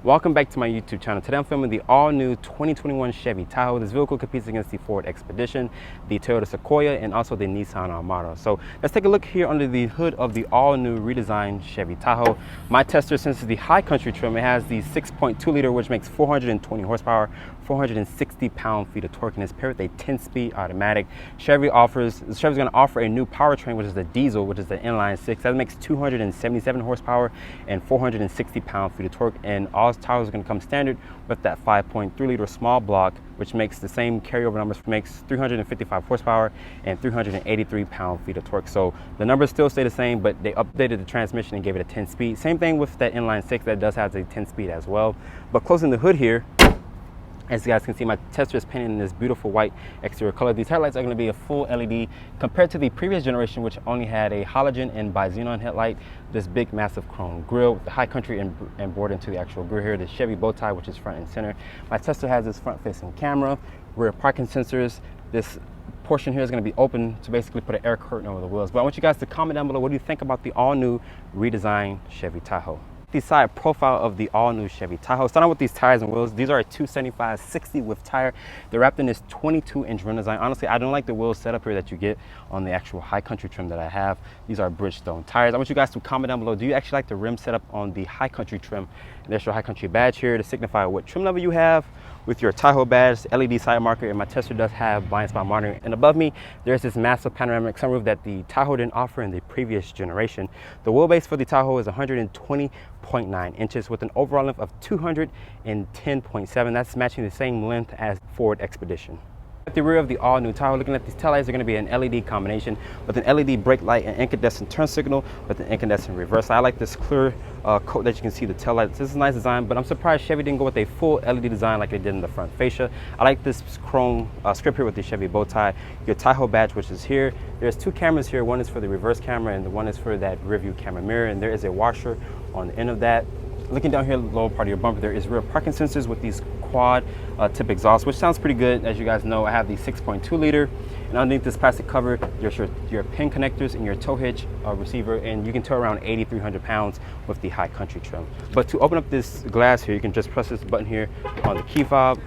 Welcome back to my YouTube channel. Today I'm filming the all-new 2021 Chevy Tahoe. This vehicle competes against the Ford Expedition, the Toyota Sequoia, and also the Nissan Armada. So let's take a look here under the hood of the all-new redesigned Chevy Tahoe. My tester, since it's the high country trim, it has the 6.2 liter, which makes 420 horsepower, 460 pound-feet of torque, and is paired with a 10-speed automatic. Chevy's going to offer a new powertrain, which is the diesel, which is the inline six. That makes 277 horsepower and 460 pound-feet of torque. And all Tahoes are going to come standard with that 5.3 liter small block, which makes the same carryover numbers, makes 355 horsepower and 383 pound-feet of torque. So the numbers still stay the same, but they updated the transmission and gave it a 10-speed. Same thing with that inline six, that does have a 10-speed as well. But closing the hood here, as you guys can see, my tester is painted in this beautiful white exterior color. These headlights are going to be a full LED compared to the previous generation, which only had a halogen and bi-xenon headlight. This big, massive chrome grille with the high country embroidered into the actual grille here. The Chevy bow tie, which is front and center. My tester has this front-facing camera, rear parking sensors. This portion here is going to be open to basically put an air curtain over the wheels. But I want you guys to comment down below, what do you think about the all-new redesigned Chevy Tahoe? The side profile of the all-new Chevy Tahoe. Starting with these tires and wheels, these are a 275/60 width tire. They're wrapped in this 22-inch rim design. Honestly, I don't like the wheel setup here that you get on the actual high country trim that I have. These are Bridgestone tires. I want you guys to comment down below, do you actually like the rim setup on the high country trim? And there's your high country badge here to signify what trim level you have with your Tahoe badge, LED side marker, and my tester does have blind spot monitoring. And above me, there's this massive panoramic sunroof that the Tahoe didn't offer in the previous generation. The wheelbase for the Tahoe is 120.9 inches with an overall length of 210.7. That's matching the same length as Ford Expedition. At the rear of the all-new Tahoe, looking at these taillights, are going to be an LED combination with an LED brake light and incandescent turn signal with an incandescent reverse light. I like this clear coat that you can see the taillights. This is a nice design, but I'm surprised Chevy didn't go with a full LED design like they did in the front fascia. I like this chrome script here with the Chevy bow tie. Your Tahoe badge, which is here. There's two cameras here. One is for the reverse camera and the one is for that rear view camera mirror, and there is a washer on the end of that. Looking down here, the lower part of your bumper, there is rear parking sensors with these quad tip exhausts, which sounds pretty good. As you guys know, I have the 6.2 liter, and underneath this plastic cover, there's your pin connectors and your tow hitch receiver, and you can tow around 8,300 pounds with the high country trim. But to open up this glass here, you can just press this button here on the key fob.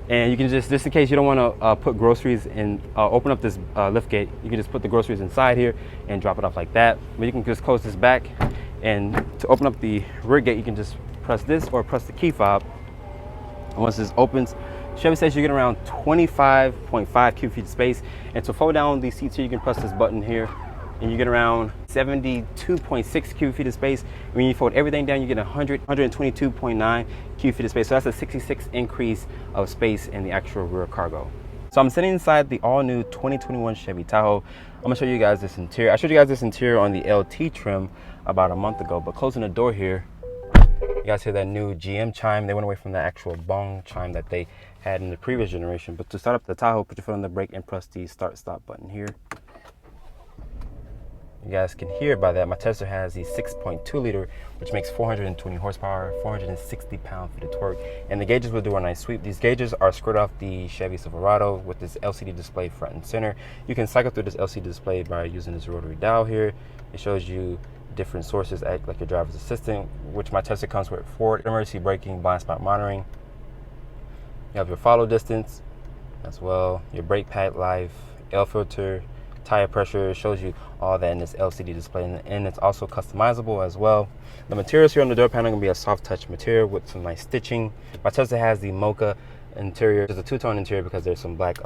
And you can just in case you don't want to put groceries in, open up this lift gate, you can just put the groceries inside here and drop it off like that. But you can just close this back, and to open up the rear gate, you can just press this or press the key fob. And once this opens, Chevy says you get around 25.5 cubic feet of space. And to fold down these seats here, you can press this button here, and you get around 72.6 cubic feet of space. When you fold everything down, you get 122.9 cubic feet of space. So that's a 66 increase of space in the actual rear cargo. So I'm sitting inside the all-new 2021 Chevy Tahoe. I'm gonna show you guys this interior. I showed you guys this interior on the LT trim about a month ago, but closing the door here, you guys hear that new GM chime. They went away from the actual bong chime that they had in the previous generation. But to start up the Tahoe, put your foot on the brake and press the start-stop button here. You guys can hear by that, my tester has the 6.2 liter, which makes 420 horsepower, 460 pound-feet of torque. And the gauges will do a nice sweep. These gauges are squared off the Chevy Silverado with this LCD display front and center. You can cycle through this LCD display by using this rotary dial here. It shows you different sources, act like your driver's assistant, which my tester comes with forward emergency braking, blind spot monitoring. You have your follow distance as well, your brake pad life, air filter, tire pressure. Shows you all that in this LCD display, and it's also customizable as well. The materials here on the door panel are going to be a soft touch material with some nice stitching. My Tesla has the mocha interior. There's a two-tone interior because there's some black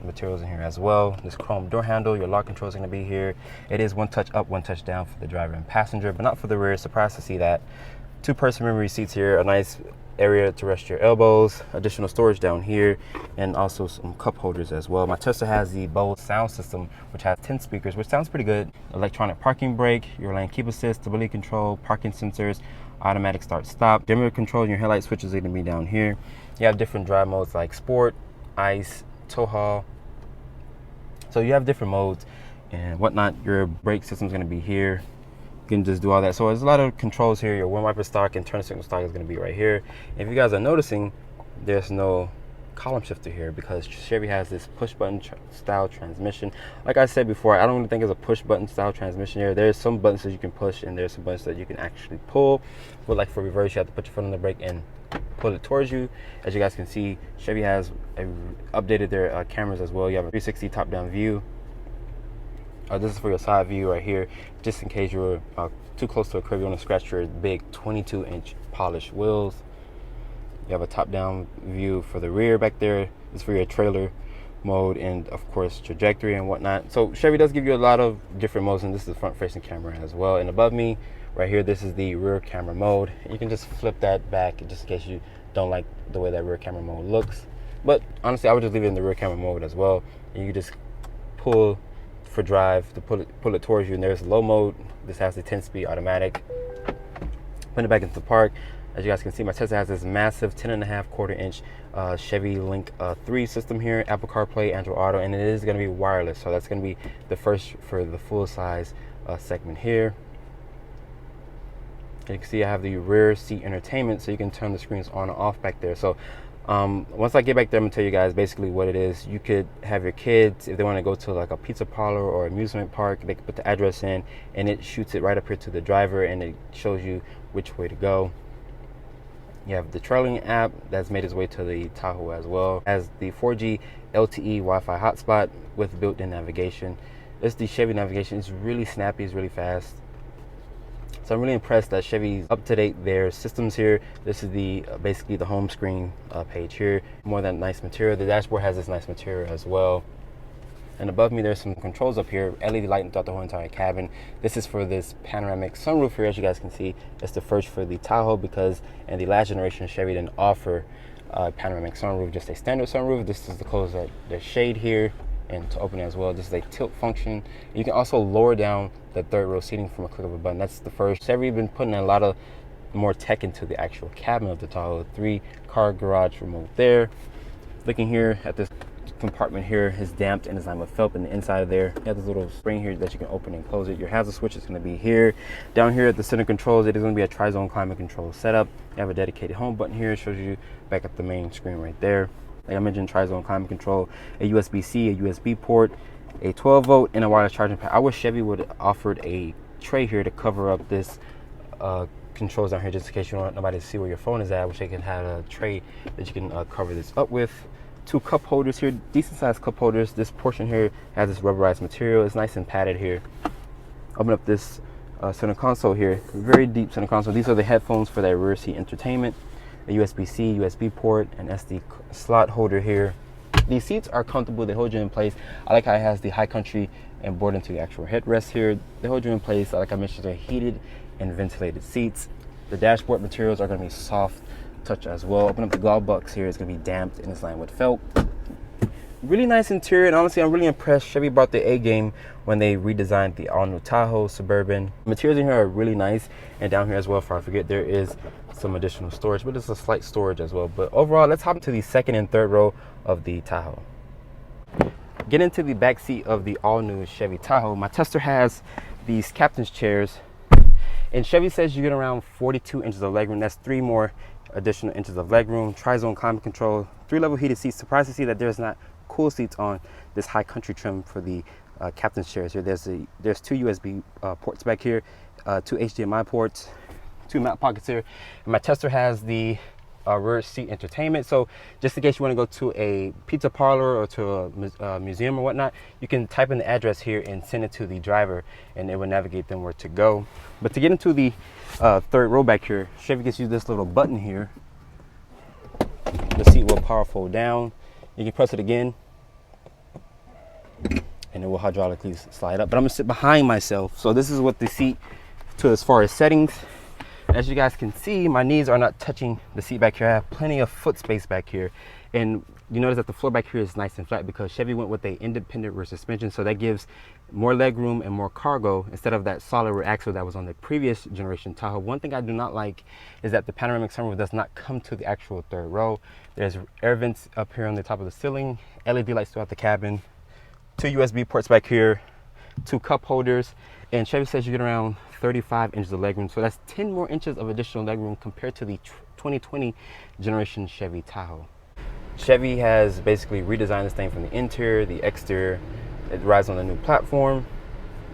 materials in here as well. This chrome door handle, your lock control is going to be here. It is one touch up, one touch down for the driver and passenger, but not for the rear. Surprised to see that. Two-person memory seats here, a nice area to rest your elbows, additional storage down here, and also some cup holders as well. My Tesla has the Bose sound system, which has 10 speakers, which sounds pretty good. Electronic parking brake, your lane keep assist, stability control, parking sensors, automatic start stop, dimmer control, and your headlight switches are going to be down here. You have different drive modes like sport, ice, tow haul. So you have different modes and whatnot. Your brake system is going to be here. You can just do all that. So there's a lot of controls here. Your wind wiper stock and turn signal stock is going to be right here. If you guys are noticing, there's no column shifter here, because Chevy has this push button style transmission. Like I said before, I don't really think it's a push button style transmission here. There's some buttons that you can push and there's some buttons that you can actually pull, but like for reverse, you have to put your foot on the brake and pull it towards you. As you guys can see, Chevy has updated their cameras as well. You have a 360 top down view. This is for your side view right here, just in case you're too close to a curb, you want to scratch your big 22-inch polished wheels. You have a top-down view for the rear back there. This is for your trailer mode and, of course, trajectory and whatnot. So Chevy does give you a lot of different modes, and this is the front-facing camera as well. And above me, right here, this is the rear camera mode. You can just flip that back just in case you don't like the way that rear camera mode looks. But honestly, I would just leave it in the rear camera mode as well. And you can just pull for drive to pull it towards you. And there's low mode. This has the 10-speed automatic. Putting it back into the park. As you guys can see, my Tesla has this massive 10.5-quarter-inch Chevy Link 3 system here, Apple CarPlay, Android Auto, and it is going to be wireless. So that's going to be the first for the full-size segment here. You can see I have the rear seat entertainment, so you can turn the screens on and off back there. So once I get back there, I'm gonna tell you guys basically what it is. You could have your kids, if they want to go to like a pizza parlor or amusement park, they can put the address in and it shoots it right up here to the driver, and it shows you which way to go. You have the trailing app that's made its way to the Tahoe as well. As the 4G LTE Wi-Fi hotspot with built-in navigation. It's the Chevy navigation. It's really snappy, it's really fast. So I'm really impressed that Chevy's up to date their systems here. This is the basically the home screen page here. More than nice material. The dashboard has this nice material as well. And above me, there's some controls up here. LED lighting throughout the whole entire cabin. This is for this panoramic sunroof here. As you guys can see, it's the first for the Tahoe, because in the last generation Chevy didn't offer panoramic sunroof, just a standard sunroof. This is to close the shade here and to open it as well. This is a tilt function. You can also lower down the third row seating from a click of a button. That's the first. Chevy been putting a lot of more tech into the actual cabin of the Tahoe. 3-car garage remote there. Looking here at this compartment here is damped and designed with felt. In the inside of there, you have this little spring here that you can open and close it. Your hazard switch is going to be here. Down here at the center controls, it is going to be a tri-zone climate control setup. You have a dedicated home button here. It shows you back at the main screen right there. Like I mentioned, tri-zone climate control, a USB-C, a USB port, a 12-volt, and a wireless charging pad. I wish Chevy would have offered a tray here to cover up this controls down here, just in case you don't want nobody to see where your phone is at. I wish they could have a tray that you can cover this up with. 2 cup holders here, decent sized cup holders. This portion here has this rubberized material. It's nice and padded here. Open up this center console here, very deep center console. These are the headphones for that rear seat entertainment. A USB-C, USB port, an SD slot holder here. These seats are comfortable, they hold you in place. I like how it has the high country and board into the actual headrest here. They hold you in place. Like I mentioned, they're heated and ventilated seats. The dashboard materials are going to be soft touch as well. Open up the glove box here, it's going to be damped and it's lined with felt. Really nice interior, and honestly I'm really impressed. Chevy brought the A game when they redesigned the all-new Tahoe Suburban. Materials in here are really nice, and down here as well, before I forget, there is some additional storage, but it's a slight storage as well. But overall, let's hop into the second and third row of the Tahoe. Get into the back seat of the all-new Chevy Tahoe. My tester has these captain's chairs, and Chevy says you get around 42 inches of legroom. That's 3 more additional inches of legroom. Tri-zone climate control, 3-level heated seats. Surprised to see that there's not cool seats on this high country trim for the captain's chairs here. There's 2 USB ports back here, 2 HDMI ports, 2 mount pockets here. And my tester has the rear seat entertainment. So just in case you want to go to a pizza parlor or to a museum or whatnot, you can type in the address here and send it to the driver, and it will navigate them where to go. But to get into the third row back here, Chevy gets you this little button here. The seat will power fold down. You can press it again and it will hydraulically slide up. But I'm gonna sit behind myself. So this is what the seat to as far as settings. As you guys can see, my knees are not touching the seat back here. I have plenty of foot space back here. And you notice that the floor back here is nice and flat because Chevy went with a independent rear suspension. So that gives more leg room and more cargo instead of that solid rear axle that was on the previous generation Tahoe. One thing I do not like is that the panoramic sunroof does not come to the actual third row. There's air vents up here on the top of the ceiling, LED lights throughout the cabin, 2 USB ports back here, 2 cup holders, and Chevy says you get around 35 inches of legroom. So that's 10 more inches of additional legroom compared to the 2020 generation Chevy Tahoe. Chevy has basically redesigned this thing from the interior, the exterior. It rides on a new platform.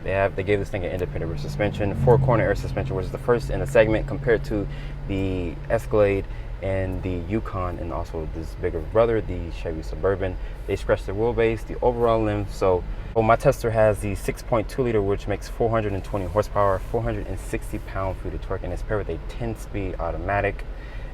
They gave this thing an independent rear suspension, 4-corner air suspension, which is the first in the segment compared to the Escalade and the Yukon, and also this bigger brother, the Chevy Suburban. They scratched the wheelbase, the overall length. So my tester has the 6.2 liter, which makes 420 horsepower, 460 pound-feet of torque, and it's paired with a 10-speed automatic.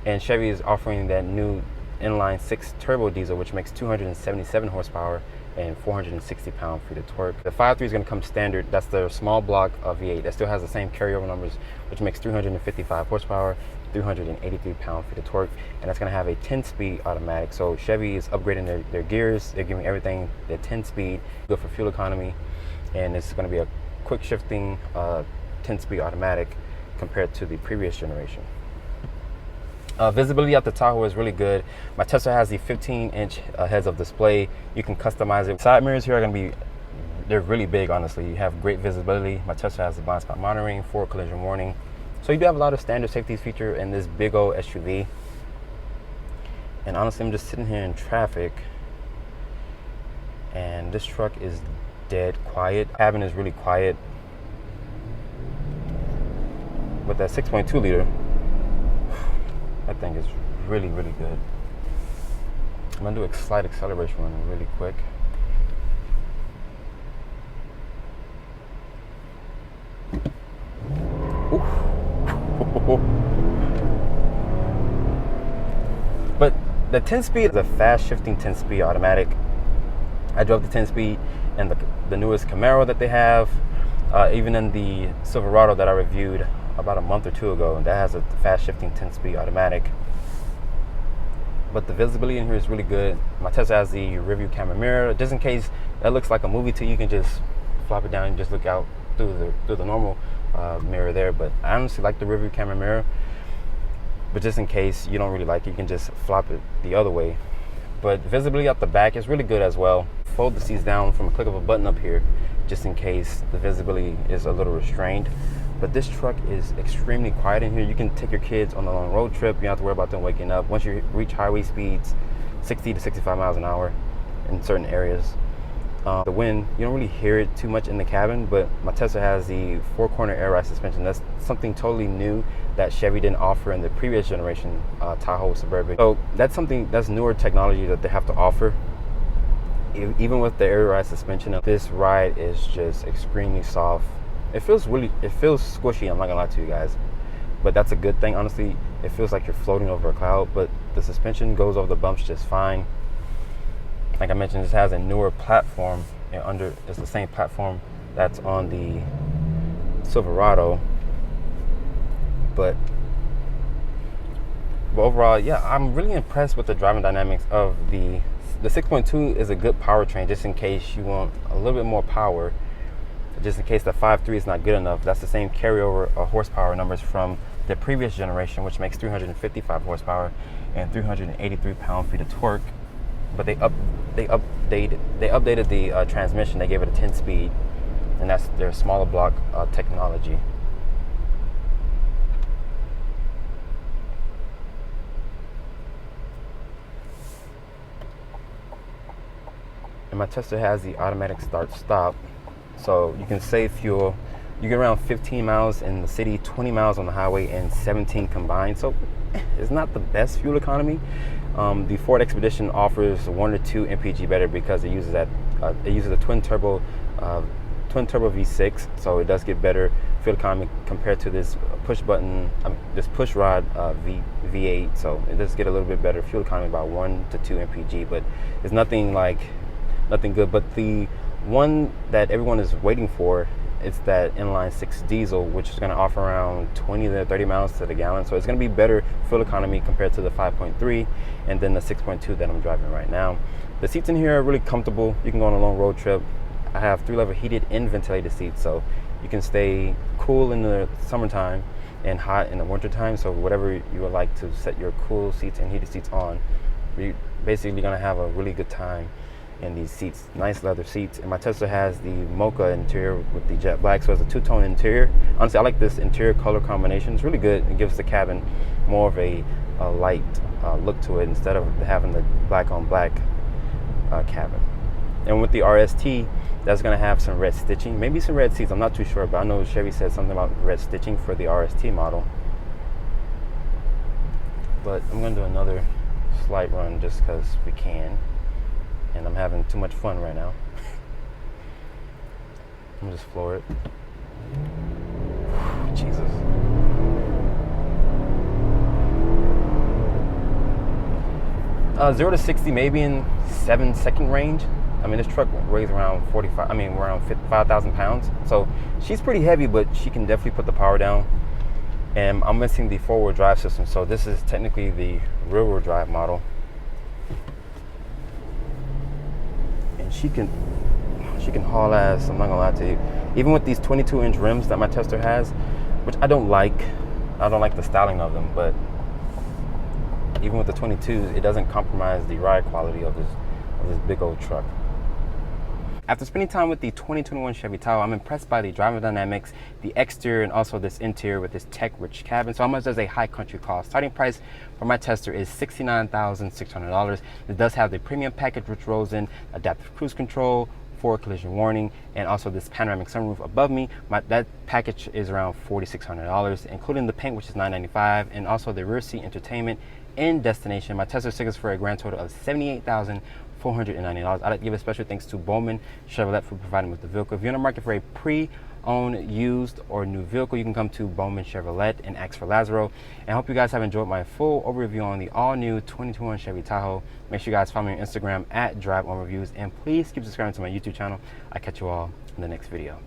And Chevy is offering that new inline 6 turbo diesel, which makes 277 horsepower and 460 pound-feet of torque. The 5.3 is going to come standard. That's the small block of V8 that still has the same carryover numbers, which makes 355 horsepower, 383 pound-feet of torque, and that's going to have a 10-speed automatic. So Chevy is upgrading their gears. They're giving everything the 10-speed, good for fuel economy, and it's going to be a quick shifting 10-speed automatic compared to the previous generation. Visibility at the Tahoe is really good. My Tesla has the 15-inch heads-up display. You can customize it. Side mirrors here are going to be, they're really big, honestly. You have great visibility. My Tesla has the blind spot monitoring, forward collision warning. So you do have a lot of standard safety feature in this big old SUV. And honestly, I'm just sitting here in traffic, and this truck is dead quiet. Cabin is really quiet. With that 6.2 liter, that thing is really, really good. I'm gonna do a slight acceleration run really quick. But the 10-speed is a fast shifting 10-speed automatic. I drove the 10-speed and the newest Camaro that they have, even in the Silverado that I reviewed about a month or two ago, that has a fast shifting 10-speed automatic. But the visibility in here is really good. My Tesla has the rearview camera mirror, just in case that looks like a movie to you. You can just flop it down and just look out through the normal mirror there. But I honestly like the rearview camera mirror, but just in case you don't really like it, you can just flop it the other way. But visibility out the back is really good as well. Fold the seats down from a click of a button up here, just in case the visibility is a little restrained. But this truck is extremely quiet in here. You can take your kids on a long road trip. You don't have to worry about them waking up. Once you reach highway speeds, 60 to 65 miles an hour in certain areas. The wind, you don't really hear it too much in the cabin, but my Tesla has the 4-corner air ride suspension. That's something totally new that Chevy didn't offer in the previous generation Tahoe Suburban. So that's something that's newer technology that they have to offer. Even with the air ride suspension, this ride is just extremely soft. It feels squishy, I'm not gonna lie to you guys, but that's a good thing. Honestly, it feels like you're floating over a cloud, but the suspension goes over the bumps just fine. Like I mentioned, this has a newer platform, and it's the same platform that's on the Silverado. But overall, yeah, I'm really impressed with the driving dynamics of the 6.2 is a good powertrain, just in case you want a little bit more power. Just in case the 5.3 is not good enough, that's the same carryover horsepower numbers from the previous generation, which makes 355 horsepower and 383 pound-feet of torque. But they updated the transmission. They gave it a 10-speed, and that's their smaller block technology. And my Tesla has the automatic start-stop. So you can save fuel. You get around 15 miles in the city, 20 miles on the highway, and 17 combined. So it's not the best fuel economy. The Ford Expedition offers 1 or 2 mpg better because it uses a twin turbo V6. So it does get better fuel economy compared to this push rod V8. So it does get a little bit better fuel economy, about 1 to 2 mpg, but it's nothing good. But the one that everyone is waiting for, it's that inline 6 diesel, which is going to offer around 20 to 30 miles to the gallon. So it's going to be better fuel economy compared to the 5.3 and then the 6.2 that I'm driving right now. The seats in here are really comfortable. You can go on a long road trip. I have 3-level heated and ventilated seats, so you can stay cool in the summertime and hot in the wintertime. So whatever you would like to set your cool seats and heated seats on, you're basically going to have a really good time in these seats. Nice leather seats. And my Tesla has the mocha interior with the jet black, so it's a 2-tone interior. Honestly, I like this interior color combination. It's really good. It gives the cabin more of a a light look to it instead of having the black on black cabin. And with the RST, that's going to have some red stitching, maybe some red seats. I'm not too sure, but I know Chevy said something about red stitching for the RST model. But I'm going to do another slight run just because we can, and I'm having too much fun right now. I'm just floor it. Jesus. Zero to 60 maybe in 7-second range. I mean, this truck weighs around 5,000 pounds. So she's pretty heavy, but she can definitely put the power down. And I'm missing the four-wheel drive system. So this is technically the rear-wheel drive model. And she can haul ass, I'm not gonna lie to you. Even with these 22-inch rims that my Tester has, which I don't like. I don't like the styling of them, but even with the 22s, it doesn't compromise the ride quality of this big old truck. After spending time with the 2021 Chevy Tahoe, I'm impressed by the driving dynamics, the exterior, and also this interior with this tech-rich cabin. So how much does a high country cost? Starting price for my Tester is $69,600. It does have the premium package, which rolls in adaptive cruise control, forward collision warning, and also this panoramic sunroof above me. That package is around $4,600, including the paint, which is $995, and also the rear seat entertainment and destination. My Tester stickers for a grand total of $78,490. I'd like to give a special thanks to Bomnin Chevrolet for providing me with the vehicle. If you're in the market for a pre-owned, used, or new vehicle, you can come to Bomnin Chevrolet and ask for Lazaro. And I hope you guys have enjoyed my full overview on the all-new 2021 Chevy Tahoe. Make sure you guys follow me on Instagram at DriveOnReviews, and please keep subscribing to my YouTube channel. I'll catch you all in the next video.